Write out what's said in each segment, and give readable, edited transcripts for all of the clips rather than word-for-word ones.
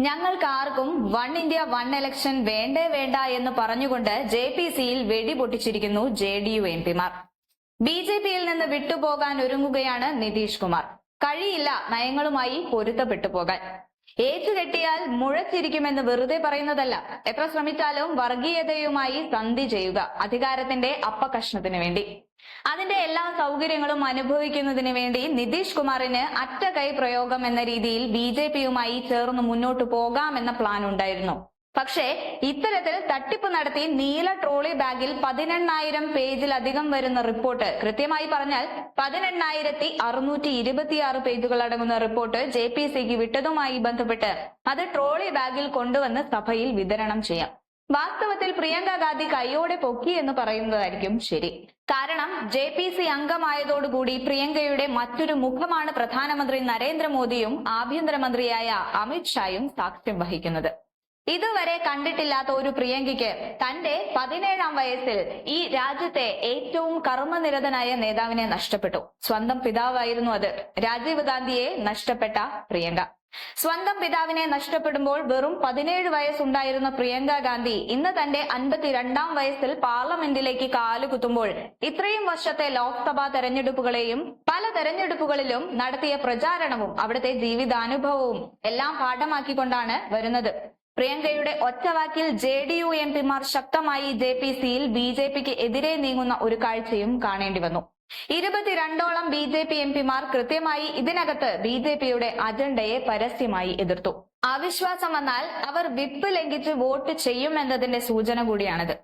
ഞങ്ങൾക്ക് ആർക്കും one India one election വേണ്ടേ വേണ്ട എന്ന് പറഞ്ഞുകൊണ്ട് ജെപിസിയിൽ വെടിപൊട്ടിച്ചിരിക്കുന്നു ജെഡിയു എംപിമാർ. ബിജെപിയിൽ നിന്ന് വിട്ടുപോകാൻ ഒരുങ്ങുകയാണ് നിതീഷ് കുമാർ. കഴിയില്ല നയങ്ങളുമായി പൊരുത്തപ്പെട്ടു പോകാൻ. ഏറ്റുകെട്ടിയാൽ മുഴച്ചിരിക്കുമെന്ന് വെറുതെ പറയുന്നതല്ല. എത്ര ശ്രമിച്ചാലും വർഗീയതയുമായി സന്ധി ചെയ്യുക അധികാരത്തിന്റെ അപ്പകഷ്ണത്തിന് വേണ്ടി. അതിന്റെ എല്ലാ സൗകര്യങ്ങളും അനുഭവിക്കുന്നതിന് വേണ്ടി നിതീഷ് കുമാറിന് അറ്റകൈ പ്രയോഗം എന്ന രീതിയിൽ ബിജെപിയുമായി ചേർന്ന് മുന്നോട്ടു പോകാമെന്ന പ്ലാൻ ഉണ്ടായിരുന്നു. പക്ഷേ ഇത്തരത്തിൽ തട്ടിപ്പ് നടത്തി നീല ട്രോളി ബാഗിൽ 18,000 പേജിലധികം വരുന്ന റിപ്പോർട്ട്, കൃത്യമായി പറഞ്ഞാൽ 18,626 പേജുകൾ അടങ്ങുന്ന റിപ്പോർട്ട് ജെപിസിക്ക് വിട്ടതുമായി ബന്ധപ്പെട്ട് അത് ട്രോളി ബാഗിൽ കൊണ്ടുവന്ന് സഭയിൽ വിതരണം ചെയ്യാം. വാസ്തവത്തിൽ പ്രിയങ്ക ഗാന്ധി കൈയോടെ പൊക്കി എന്ന് പറയുന്നതായിരിക്കും ശരി. കാരണം ജെപിസി അംഗമായതോടുകൂടി പ്രിയങ്കയുടെ മറ്റൊരു മുഖമാണ് പ്രധാനമന്ത്രി നരേന്ദ്രമോദിയും ആഭ്യന്തരമന്ത്രിയായ അമിത് ഷായും സാക്ഷ്യം വഹിക്കുന്നത്. ഇതുവരെ കണ്ടിട്ടില്ലാത്ത ഒരു പ്രിയങ്കയ്ക്ക് തന്റെ 17ാം വയസ്സിൽ ഈ രാജ്യത്തെ ഏറ്റവും കർമ്മനിരതനായ നേതാവിനെ നഷ്ടപ്പെട്ടു. സ്വന്തം പിതാവായിരുന്നു അത്. രാജീവ് ഗാന്ധിയെ നഷ്ടപ്പെട്ട പ്രിയങ്ക. സ്വന്തം പിതാവിനെ നഷ്ടപ്പെടുമ്പോൾ വെറും 17 വയസ്സുണ്ടായിരുന്ന പ്രിയങ്ക ഗാന്ധി ഇന്ന് തന്റെ 52ാം വയസ്സിൽ പാർലമെന്റിലേക്ക് കാലുകുത്തുമ്പോൾ ഇത്രയും വർഷത്തെ ലോക്സഭാ തെരഞ്ഞെടുപ്പുകളെയും പല തെരഞ്ഞെടുപ്പുകളിലും നടത്തിയ പ്രചാരണവും അവിടുത്തെ ജീവിതാനുഭവവും എല്ലാം പാഠമാക്കിക്കൊണ്ടാണ് വരുന്നത്. പ്രിയങ്കയുടെ ഒറ്റവാക്കിൽ ജെഡിയു എംപിമാർ ശക്തമായി ജെപിസിയിൽ ബിജെപിക്ക് എതിരെ നീങ്ങുന്ന ഒരു കാഴ്ചയും കാണേണ്ടി വന്നു. 22ഓളം ബിജെപി എംപിമാർ കൃത്യമായി ഇതിനകത്ത് ബിജെപിയുടെ അജണ്ടയെ പരസ്യമായി എതിർത്തു. അവിശ്വാസം വന്നാൽ അവർ വിപ്പ് ലംഘിച്ച് വോട്ട് ചെയ്യുമെന്നതിന്റെ സൂചന കൂടിയാണിത്.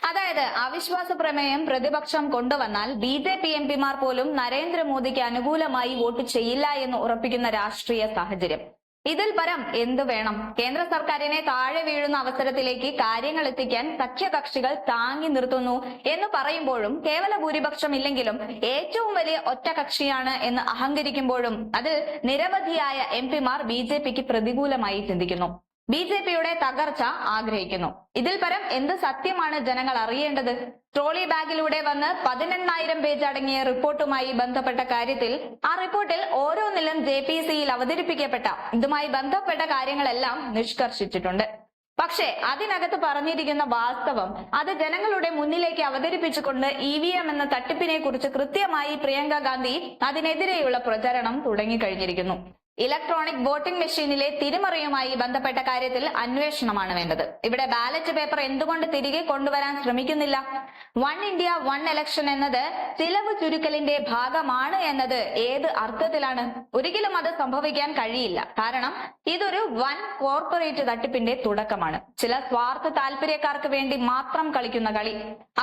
അതായത് അവിശ്വാസ പ്രമേയം പ്രതിപക്ഷം കൊണ്ടുവന്നാൽ ബിജെപി എംപിമാർ പോലും നരേന്ദ്രമോദിക്ക് അനുകൂലമായി വോട്ട് ചെയ്യില്ല എന്ന് ഉറപ്പിക്കുന്ന രാഷ്ട്രീയ സാഹചര്യം. ഇതിൽ പരം എന്തു വേണം? കേന്ദ്ര സർക്കാരിനെ താഴെ വീഴുന്ന അവസരത്തിലേക്ക് കാര്യങ്ങൾ എത്തിക്കാൻ സഖ്യകക്ഷികൾ താങ്ങി നിർത്തുന്നു എന്ന് പറയുമ്പോഴും, കേവല ഭൂരിപക്ഷം ഇല്ലെങ്കിലും ഏറ്റവും വലിയ ഒറ്റകക്ഷിയാണ് എന്ന് അഹങ്കരിക്കുമ്പോഴും അതിൽ നിരവധിയായ എംപിമാർ ബിജെപിക്ക് പ്രതികൂലമായി ചിന്തിക്കുന്നു. ബിജെപിയുടെ തകർച്ച ആഗ്രഹിക്കുന്നു. ഇതിൽ പരം എന്ത് സത്യമാണ് ജനങ്ങൾ അറിയേണ്ടത്? ട്രോളി ബാഗിലൂടെ വന്ന് 18,000 പേജ് അടങ്ങിയ റിപ്പോർട്ടുമായി ബന്ധപ്പെട്ട കാര്യത്തിൽ ആ റിപ്പോർട്ടിൽ ഓരോന്നിലും ജെപിസിയിൽ അവതരിപ്പിക്കപ്പെട്ട ഇതുമായി ബന്ധപ്പെട്ട കാര്യങ്ങളെല്ലാം നിഷ്കർഷിച്ചിട്ടുണ്ട്. പക്ഷേ അതിനകത്ത് പറഞ്ഞിരിക്കുന്ന വാസ്തവം അത് ജനങ്ങളുടെ മുന്നിലേക്ക് അവതരിപ്പിച്ചുകൊണ്ട് EVM എന്ന തട്ടിപ്പിനെ കുറിച്ച് കൃത്യമായി പ്രിയങ്ക ഗാന്ധി അതിനെതിരെയുള്ള പ്രചരണം തുടങ്ങിക്കഴിഞ്ഞിരിക്കുന്നു. ഇലക്ട്രോണിക് വോട്ടിംഗ് മെഷീനിലെ തിരിമറിയുമായി ബന്ധപ്പെട്ട കാര്യത്തിൽ അന്വേഷണമാണ് വേണ്ടത്. ഇവിടെ ബാലറ്റ് പേപ്പർ എന്തുകൊണ്ട് തിരികെ കൊണ്ടുവരാൻ ശ്രമിക്കുന്നില്ല? വൺ ഇന്ത്യ വൺ ഇലക്ഷൻ എന്നത് ചിലവ് ചുരുക്കലിന്റെ ഭാഗമാണ് എന്നത് ഏത് അർത്ഥത്തിലാണ്? ഒരിക്കലും അത് സംഭവിക്കാൻ കഴിയില്ല. കാരണം ഇതൊരു വൻ കോർപ്പറേറ്റ് തട്ടിപ്പിന്റെ തുടക്കമാണ്. ചില സ്വാർത്ഥ താല്പര്യക്കാർക്ക് വേണ്ടി മാത്രം കളിക്കുന്ന കളി.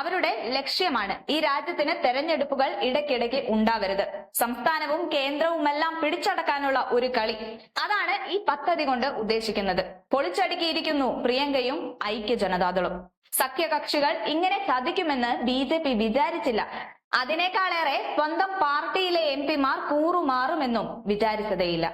അവരുടെ ലക്ഷ്യമാണ് ഈ രാജ്യത്തിന് തെരഞ്ഞെടുപ്പുകൾ ഇടയ്ക്കിടയ്ക്ക് ഉണ്ടാവരുത്, സംസ്ഥാനവും കേന്ദ്രവുമെല്ലാം പിടിച്ചടക്കാനുള്ള ഒരു കളി. അതാണ് ഈ പദ്ധതി കൊണ്ട് ഉദ്ദേശിക്കുന്നത്. പൊളിച്ചടുക്കിയിരിക്കുന്നു പ്രിയങ്കയും ഐക്യ ജനതാദളും. സഖ്യകക്ഷികൾ ഇങ്ങനെ ചതിക്കുമെന്ന് ബിജെപി വിചാരിച്ചില്ല. അതിനേക്കാളേറെ സ്വന്തം പാർട്ടിയിലെ എംപിമാർ കൂറുമാറുമെന്നും വിചാരിച്ചതേയില്ല.